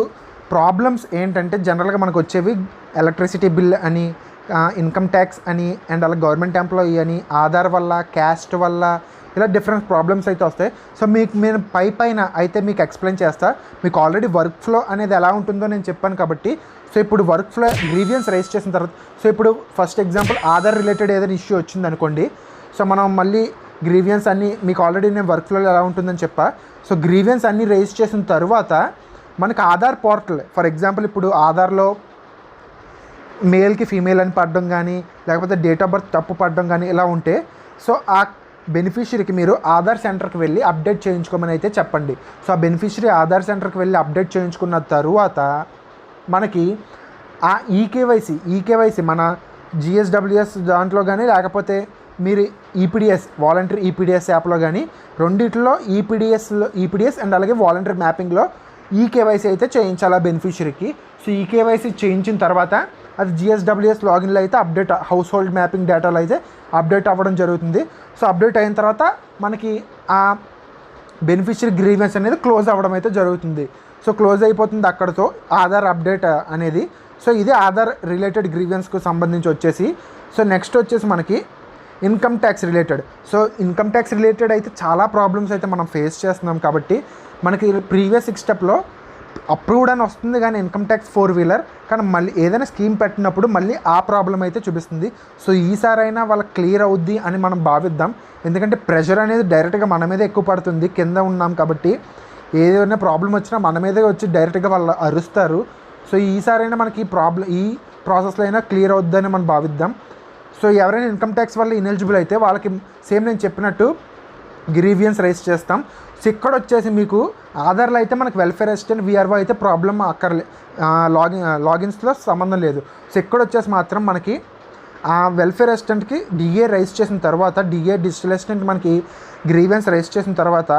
ప్రాబ్లమ్స్ ఏంటంటే జనరల్గా మనకు వచ్చేవి ఎలక్ట్రిసిటీ బిల్ అని, ఇన్కమ్ ట్యాక్స్ అని, అండ్ అలా గవర్నమెంట్ ఎంప్లాయీ అని, ఆధార్ వల్ల, క్యాస్ట్ వల్ల, ఇలా డిఫరెంట్ ప్రాబ్లమ్స్ అయితే వస్తాయి. సో మీకు నేను పైన అయితే మీకు ఎక్స్ప్లెయిన్ చేస్తా. మీకు ఆల్రెడీ వర్క్ ఫ్లో అనేది ఎలా ఉంటుందో నేను చెప్పాను కాబట్టి. సో ఇప్పుడు వర్క్ ఫ్లో గ్రీవియన్స్ రైజ్ చేసిన తర్వాత, సో ఇప్పుడు ఫస్ట్ ఎగ్జాంపుల్ ఆధార్ రిలేటెడ్ ఏదైనా ఇష్యూ వచ్చింది అనుకోండి. సో మనం మళ్ళీ గ్రీవియన్స్ అన్నీ మీకు ఆల్రెడీ నేను వర్క్ ఫ్లోలో ఎలా ఉంటుందని చెప్పా. సో గ్రీవియన్స్ అన్నీ రైజ్ చేసిన తర్వాత మనకి ఆధార్ పోర్టల్, ఫర్ ఎగ్జాంపుల్ ఇప్పుడు ఆధార్లో మేల్కి ఫీమేల్ అని పడడం కానీ, లేకపోతే డేట్ ఆఫ్ బర్త్ తప్పు పడడం కానీ ఇలా ఉంటే, సో ఆ బెనిఫిషరీకి మీరు ఆధార్ సెంటర్కి వెళ్ళి అప్డేట్ చేయించుకోమని అయితే చెప్పండి. సో ఆ బెనిఫిషరీ ఆధార్ సెంటర్కి వెళ్ళి అప్డేట్ చేయించుకున్న తరువాత మనకి ఆ ఈకేవైసీ మన జిఎస్డబ్ల్యూఎస్ దాంట్లో కానీ, లేకపోతే మీరు ఈపీడిఎస్ వాలంటరీ ఈపీడిఎస్ యాప్లో కానీ, రెండిట్లో ఈపీడిఎస్ అండ్ అలాగే వాలంటరీ మ్యాపింగ్లో ఈకేవైసీ అయితే చేయించాలి ఆ బెనిఫిషరీకి. సో ఈకేవైసీ చేయించిన తర్వాత అది జిఎస్డబ్ల్యూఎస్ లాగిన్లో అయితే అప్డేట్, హౌస్ హోల్డ్ మ్యాపింగ్ డేటాలో అయితే అప్డేట్ అవ్వడం జరుగుతుంది. సో అప్డేట్ అయిన తర్వాత మనకి ఆ బెనిఫిషరీ గ్రీవెన్స్ అనేది క్లోజ్ అవ్వడం అయితే జరుగుతుంది. సో క్లోజ్ అయిపోతుంది అక్కడితో ఆధార్ అప్డేట్ అనేది. సో ఇది ఆధార్ రిలేటెడ్ గ్రీవెన్స్కు సంబంధించి వచ్చేసి. సో నెక్స్ట్ వచ్చేసి మనకి income tax related. So income tax related అయితే చాలా ప్రాబ్లమ్స్ అయితే మనం ఫేస్ చేస్తున్నాం కాబట్టి మనకి ప్రీవియస్ 6 స్టెప్లో అప్రూవ్డ్ అని వస్తుంది కానీ ఇన్కమ్ ట్యాక్స్ 4 వీలర్, కానీ మళ్ళీ ఏదైనా స్కీమ్ పెట్టినప్పుడు మళ్ళీ ఆ ప్రాబ్లం అయితే చూపిస్తుంది. సో ఈసారైనా వాళ్ళకి క్లియర్ అవుద్ది అని మనం భావిద్దాం. ఎందుకంటే ప్రెషర్ అనేది డైరెక్ట్గా మన మీదే ఎక్కువ పడుతుంది, కింద ఉన్నాం కాబట్టి ఏదైనా ప్రాబ్లం వచ్చినా మన మీదే వచ్చి డైరెక్ట్గా వాళ్ళు అరుస్తారు. సో ఈసారైనా మనకి ఈ ప్రాసెస్లో అయినా క్లియర్ అవుద్దని మనం భావిద్దాం. సో ఎవరైనా ఇన్కమ్ ట్యాక్స్ వల్ల ఇనెలిజిబుల్ అయితే వాళ్ళకి సేమ్ నేను చెప్పినట్టు గ్రీవియన్స్ రైజ్ చేస్తాం. సో ఇక్కడ వచ్చేసి మీకు ఆధార్లో అయితే మనకు వెల్ఫేర్ అసిస్టెంట్ విఆర్ఓ అయితే ప్రాబ్లమ్ అక్కర్లే, లాగిన్స్లో సంబంధం లేదు. సో ఇక్కడ వచ్చేసి మాత్రం మనకి ఆ వెల్ఫేర్ అసిస్టెంట్కి డిఏ రైజ్ చేసిన తర్వాత, డిఏ డిజిటల్ అసిస్టెంట్ మనకి గ్రీవెన్స్ రైజ్ చేసిన తర్వాత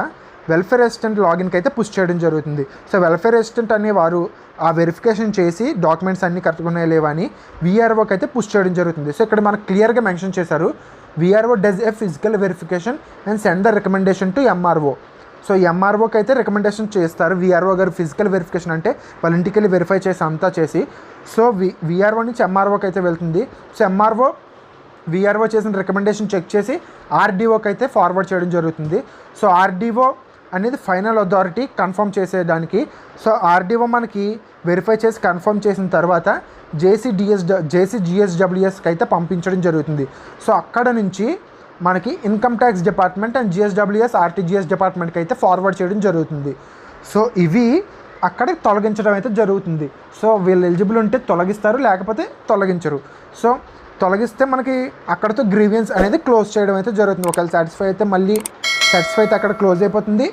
వెల్ఫేర్ అసిస్టెంట్ లాగిన్కి అయితే పుష్ చేయడం జరుగుతుంది. సో వెల్ఫేర్ అసిస్టెంట్ అనేవారు ఆ వెరిఫికేషన్ చేసి డాక్యుమెంట్స్ అన్నీ కరెక్ట్గా ఉన్నాయా లేవా అని విఆర్ఓకి అయితే పుష్ చేయడం జరుగుతుంది. సో ఇక్కడ మనకు క్లియర్గా మెన్షన్ చేశారు, VRO does a physical verification and send the recommendation to MRO. So ఎంఆర్ఓకి అయితే రికమెండేషన్ చేస్తారు. విఆర్ఓ గారు ఫిజికల్ వెరిఫికేషన్ అంటే వాళ్ళ ఇంటికి వెళ్ళి వెరిఫై చేసి అంతా చేసి, సో విఆర్ఓ నుంచి ఎంఆర్ఓకి అయితే వెళ్తుంది. సో ఎంఆర్ఓ విఆర్ఓ చేసిన రికమెండేషన్ చెక్ చేసి ఆర్డీఓకి అయితే ఫార్వర్డ్ చేయడం జరుగుతుంది. సో ఆర్డీఓ అనేది ఫైనల్ అథారిటీ కన్ఫర్మ్ చేసేదానికి. సో ఆర్డీఓ మనకి వెరిఫై చేసి కన్ఫర్మ్ చేసిన తర్వాత జేసీజీఎస్డబ్ల్యూఎస్కి అయితే పంపించడం జరుగుతుంది. సో అక్కడ నుంచి మనకి income tax department and GSWS RTGS డిపార్ట్మెంట్కి అయితే ఫార్వర్డ్ చేయడం జరుగుతుంది. సో ఇవి అక్కడ తొలగించడం అయితే జరుగుతుంది. సో వీళ్ళు ఎలిజిబుల్ ఉంటే తొలగిస్తారు, లేకపోతే తొలగించరు. సో తొలగిస్తే మనకి అక్కడతో గ్రీవియన్స్ అనేది క్లోజ్ చేయడం అయితే జరుగుతుంది. ఒకవేళ సాటిస్ఫై అయితే మళ్ళీ సాటిస్ఫై అయితే అక్కడ క్లోజ్ అయిపోతుంది.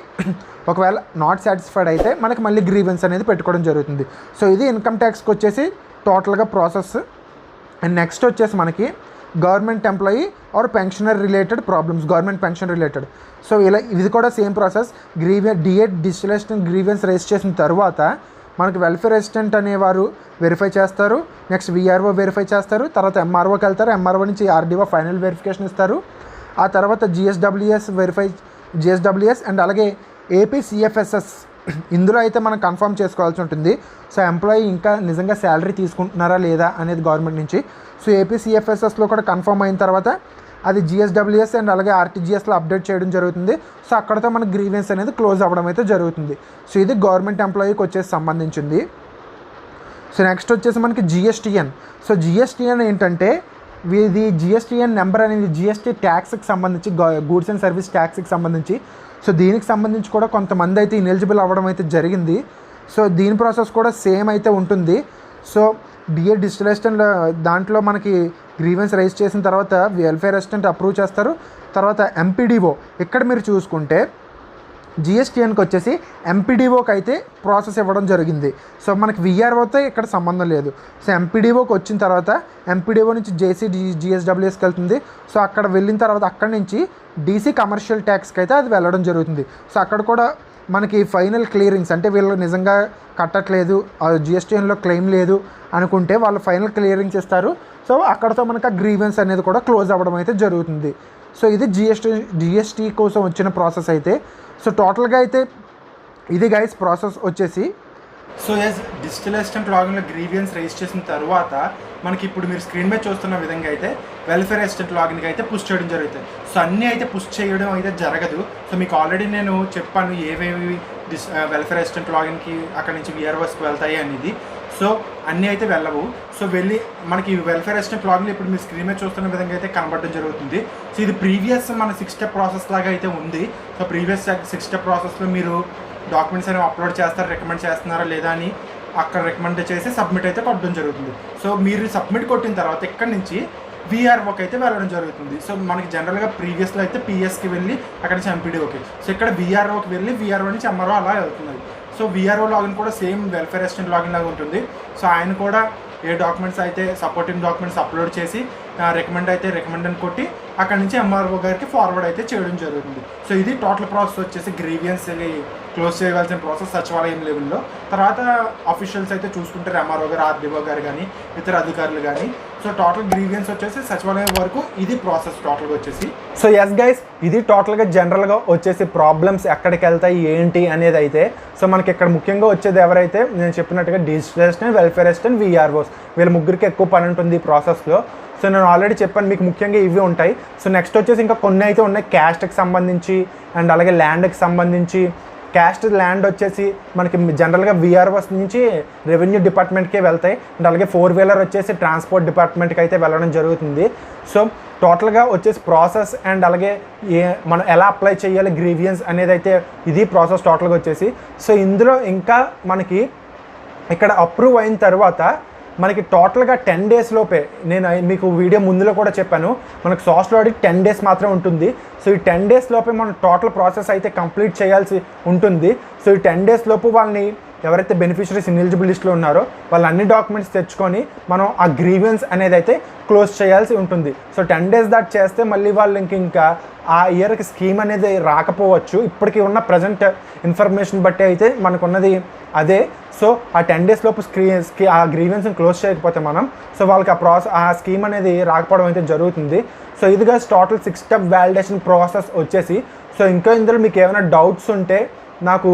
ఒకవేళ నాట్ సాటిస్ఫైడ్ అయితే మనకి మళ్ళీ గ్రీవెన్స్ అనేది పెట్టుకోవడం జరుగుతుంది. సో ఇది ఇన్కమ్ ట్యాక్స్కి వచ్చేసి టోటల్గా ప్రాసెస్. అండ్ నెక్స్ట్ వచ్చేసి మనకి government employee or pensioner related problems, government pension related. So ఇలా ఇది కూడా same process. DA digital assistant grievance raise చేసిన తర్వాత మనకి వెల్ఫేర్ అసిస్టెంట్ అనేవారు వెరిఫై చేస్తారు, నెక్స్ట్ విఆర్ఓ వెరిఫై చేస్తారు, తర్వాత ఎంఆర్ఓకి వెళ్తారు, ఎంఆర్ఓ నుంచి ఆర్డీఓ ఫైనల్ వెరిఫికేషన్ ఇస్తారు, ఆ తర్వాత జిఎస్డబ్ల్యూఎస్ అండ్ అలాగే ఏపీసీఎఫ్ఎస్ఎస్ ఇందులో అయితే మనం కన్ఫర్మ్ చేసుకోవాల్సి ఉంటుంది. సో ఎంప్లాయీ ఇంకా నిజంగా శాలరీ తీసుకుంటున్నారా లేదా అనేది గవర్నమెంట్ నుంచి. సో ఏపీసీఎఫ్ఎస్ఎస్లో కూడా కన్ఫర్మ్ అయిన తర్వాత అది జిఎస్డబ్ల్యూఎస్ అండ్ అలాగే ఆర్టీజీఎస్లో అప్డేట్ చేయడం జరుగుతుంది. సో అక్కడతో మనకి గ్రీవెన్స్ అనేది క్లోజ్ అవ్వడం అయితే జరుగుతుంది. సో ఇది గవర్నమెంట్ ఎంప్లాయీకి వచ్చేసి సంబంధించింది. సో నెక్స్ట్ వచ్చేసి మనకి జిఎస్టీఎన్. సో జిఎస్టీఎన్ ఏంటంటే ఇది జిఎస్టీఎన్ నెంబర్ అనేది జిఎస్టీ ట్యాక్స్కి సంబంధించి, గూడ్స్ అండ్ సర్వీస్ ట్యాక్స్కి సంబంధించి. సో దీనికి సంబంధించి కూడా కొంతమంది అయితే ఇనెలిజిబుల్ అవ్వడం అయితే జరిగింది. సో దీని ప్రాసెస్ కూడా సేమ్ అయితే ఉంటుంది. సో డిఏ డిజిటల్ అసిస్టెంట్ దాంట్లో మనకి గ్రీవెన్స్ రైజ్ చేసిన తర్వాత వెల్ఫేర్ అసిస్టెంట్ అప్రూవ్ చేస్తారు. తర్వాత ఎంపీడీఓ ఇక్కడ మీరు చూసుకుంటే జిఎస్టీఎన్కి వచ్చేసి ఎంపీడీఓకి అయితే ప్రాసెస్ ఇవ్వడం జరిగింది. సో మనకి విఆర్ఓతో ఇక్కడ సంబంధం లేదు. సో ఎంపీడీఓకి వచ్చిన తర్వాత ఎంపీడీఓ నుంచి జిఎస్డబ్ల్యూఎస్కి వెళ్తుంది. సో అక్కడ వెళ్ళిన తర్వాత అక్కడి నుంచి డీసీ కమర్షియల్ ట్యాక్స్కి అయితే అది వెళ్ళడం జరుగుతుంది. సో అక్కడ కూడా మనకి ఫైనల్ క్లియరింగ్స్ అంటే వీళ్ళు నిజంగా కట్టట్లేదు, జిఎస్టీఎన్లో క్లెయిమ్ లేదు అనుకుంటే వాళ్ళు ఫైనల్ క్లియరింగ్స్ ఇస్తారు. సో అక్కడతో మనకు ఆ గ్రీవెన్స్ అనేది కూడా క్లోజ్ అవ్వడం అయితే జరుగుతుంది. సో ఇది జిఎస్టీ కోసం వచ్చిన ప్రాసెస్ అయితే. సో టోటల్గా అయితే ఇది గైస్ ప్రాసెస్ వచ్చేసి. సో డిజిటల్ అసిస్టెంట్ లాగిన్లో గ్రీవియన్స్ రైజ్ చేసిన తర్వాత మనకి ఇప్పుడు మీరు స్క్రీన్ మీద చూస్తున్న విధంగా అయితే వెల్ఫేర్ అసిస్టెంట్ లాగిన్కి అయితే పుష్ చేయడం జరుగుతుంది. సో అన్నీ అయితే పుష్ చేయడం అయితే జరగదు. సో మీకు ఆల్రెడీ నేను చెప్పాను ఏవేవి వెల్ఫేర్ అసిస్టెంట్ లాగిన్కి అక్కడ నుంచి విఆర్ఓస్కి వెళ్తాయి అనేది. సో అన్నీ అయితే వెళ్ళవు. సో వెళ్ళి మనకి వెల్ఫేర్ అసిస్టెంట్ లాగిన్ ఇప్పుడు మీరు స్క్రీన్ మీద చూస్తున్న విధంగా అయితే కనబడడం జరుగుతుంది. సో ఇది ప్రీవియస్ మన 6 స్టెప్ ప్రాసెస్ లాగా అయితే ఉంది. సో ప్రీవియస్ 6 స్టెప్ ప్రాసెస్లో మీరు డాక్యుమెంట్స్ అనేవి అప్లోడ్ చేస్తారు, రికమెండ్ చేస్తున్నారా లేదా అని అక్కడ రికమెండ్ చేసి సబ్మిట్ అయితే కొట్టడం జరుగుతుంది. సో మీరు సబ్మిట్ కొట్టిన తర్వాత ఇక్కడ నుంచి విఆర్ఓకి అయితే వెళ్ళడం జరుగుతుంది. సో మనకి జనరల్గా ప్రీవియస్లో అయితే పిఎస్కి వెళ్ళి అక్కడ నుంచి ఎంపీడీఓకి, సో ఇక్కడ విఆర్ఓకి వెళ్ళి విఆర్ఓ నుంచి ఎంఆర్ఓ అలా వెళ్తున్నది. సో విఆర్ఓ లాగిన్ కూడా సేమ్ వెల్ఫేర్ అసిస్టెంట్ లాగిన్ లాగా ఉంటుంది. సో ఆయన కూడా ఏ డాక్యుమెంట్స్ అయితే సపోర్టింగ్ డాక్యుమెంట్స్ అప్లోడ్ చేసి రికమెండ్ అయితే రికమెండ్ అని కొట్టి అక్కడ నుంచి ఎంఆర్ఓ గారికి ఫార్వర్డ్ అయితే చేయడం జరుగుతుంది. సో ఇది టోటల్ ప్రాసెస్ వచ్చేసి గ్రీవియన్స్ క్లోజ్ చేయవలసిన ప్రాసెస్ సచివాలయం లెవెల్లో. తర్వాత అఫీషియల్స్ అయితే చూసుకుంటారు, ఎంఆర్ఓ గారు, ఆర్డీఓ గారు కానీ ఇతర అధికారులు కానీ. సో టోటల్ గ్రీవియన్స్ వచ్చేసి సచివాలయం వరకు ఇది ప్రాసెస్ టోటల్గా వచ్చేసి. సో ఎస్ గైస్, ఇది టోటల్గా జనరల్గా వచ్చేసి ప్రాబ్లమ్స్ ఎక్కడికి వెళ్తాయి ఏంటి అనేది అయితే. సో మనకి ఇక్కడ ముఖ్యంగా వచ్చేది ఎవరైతే నేను చెప్పినట్టుగా digital assistant, welfare assistant, VROs వీళ్ళ ముగ్గురికి ఎక్కువ పని ఉంటుంది ఈ ప్రాసెస్లో. సో నేను ఆల్రెడీ చెప్పాను మీకు ముఖ్యంగా ఇవి ఉంటాయి. సో నెక్స్ట్ వచ్చేసి ఇంకా కొన్ని అయితే ఉన్నాయి క్యాస్ట్కి సంబంధించి అండ్ అలాగే ల్యాండ్కి సంబంధించి. క్యాస్ట్ ల్యాండ్ వచ్చేసి మనకి జనరల్గా విఆర్ఓస్ నుంచి రెవెన్యూ డిపార్ట్మెంట్కే వెళ్తాయి అండ్ అలాగే 4-వీలర్ వచ్చేసి ట్రాన్స్పోర్ట్ డిపార్ట్మెంట్కి అయితే వెళ్ళడం జరుగుతుంది. సో టోటల్గా వచ్చేసి ప్రాసెస్ అండ్ అలాగే మనం ఎలా అప్లై చేయాలి గ్రీవియన్స్ అనేది అయితే ఇది ప్రాసెస్ టోటల్గా వచ్చేసి. సో ఇందులో ఇంకా మనకి ఇక్కడ అప్రూవ్ అయిన తర్వాత మనకి టోటల్గా 10 days లోపే, నేను మీకు వీడియో ముందులో కూడా చెప్పాను, మనకు సాఫ్ట్ లాంచ్ 10 days మాత్రమే ఉంటుంది. సో ఈ 10 days లోపే మనం టోటల్ ప్రాసెస్ అయితే కంప్లీట్ చేయాల్సి ఉంటుంది. సో ఈ 10 days లోపు వాళ్ళని ఎవరైతే బెనిఫిషరీస్ ఇన్ఎలిజిబుల్ లిస్ట్లో ఉన్నారో వాళ్ళు అన్ని డాక్యుమెంట్స్ తెచ్చుకొని మనం ఆ గ్రీవెన్స్ అనేది అయితే క్లోజ్ చేయాల్సి ఉంటుంది. సో 10 days దాటి చేస్తే మళ్ళీ వాళ్ళు ఇంకా ఆ ఇయర్కి స్కీమ్ అనేది రాకపోవచ్చు. ఇప్పటికీ ఉన్న ప్రజెంట్ ఇన్ఫర్మేషన్ బట్టి అయితే మనకున్నది అదే. సో ఆ 10 days లోపు ఆ గ్రీవెన్స్ని క్లోజ్ చేయకపోతే మనం సో వాళ్ళకి ఆ స్కీమ్ అనేది రాకపోవడం అయితే జరుగుతుంది. సో ఇదిగా టోటల్ 6 step వ్యాలిడేషన్ ప్రాసెస్ వచ్చేసి. సో ఇంకా ఇందులో మీకు ఏమైనా డౌట్స్ ఉంటే నాకు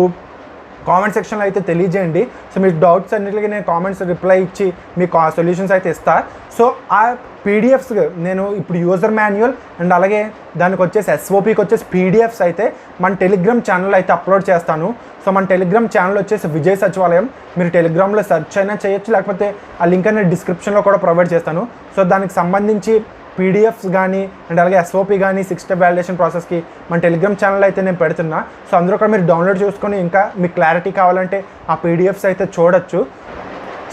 కామెంట్ సెక్షన్లో అయితే తెలియజేయండి. సో మీ డౌట్స్ అన్నిటికీ నేను కామెంట్స్ రిప్లై ఇచ్చి మీకు ఆ సొల్యూషన్స్ అయితే ఇస్తా. సో ఆ పీడిఎఫ్స్ నేను ఇప్పుడు యూజర్ మాన్యువల్ అండ్ అలాగే దానికి వచ్చేసి ఎస్ఓపికి వచ్చేసి పీడిఎఫ్స్ అయితే మన టెలిగ్రామ్ ఛానల్ అయితే అప్లోడ్ చేస్తాను. సో మన టెలిగ్రామ్ ఛానల్ వచ్చేసి విజయ్ సచివాలయం. మీరు టెలిగ్రామ్లో సెర్చ్ అయినా చేయొచ్చు, లేకపోతే ఆ లింక్ అనేది డిస్క్రిప్షన్లో కూడా ప్రొవైడ్ చేస్తాను. సో దానికి సంబంధించి పీడిఎఫ్స్ కానీ అండ్ అలాగే ఎస్ఓపి కానీ 6 step వ్యాలిడేషన్ ప్రాసెస్కి మన టెలిగ్రామ్ ఛానల్ అయితే నేను పెడుతున్నా. సో అందులో కూడా మీరు డౌన్లోడ్ చేసుకొని ఇంకా మీకు క్లారిటీ కావాలంటే ఆ పీడిఎఫ్స్ అయితే చూడొచ్చు.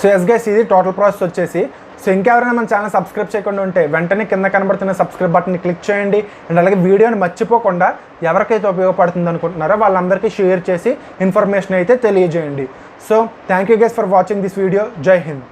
సో ఎస్ గైస్, ఇది టోటల్ ప్రాసెస్ వచ్చేసి. సో ఇంకెవరైనా మన ఛానల్ సబ్స్క్రైబ్ చేయకుండా ఉంటే వెంటనే కింద కనబడుతున్న సబ్స్క్రైబ్ బటన్ని క్లిక్ చేయండి. అండ్ అలాగే వీడియోని మర్చిపోకుండా ఎవరికైతే ఉపయోగపడుతుంది అనుకుంటున్నారో వాళ్ళందరికీ షేర్ చేసి ఇన్ఫర్మేషన్ అయితే తెలియజేయండి. So thank you guys for watching this video. జై హింద్.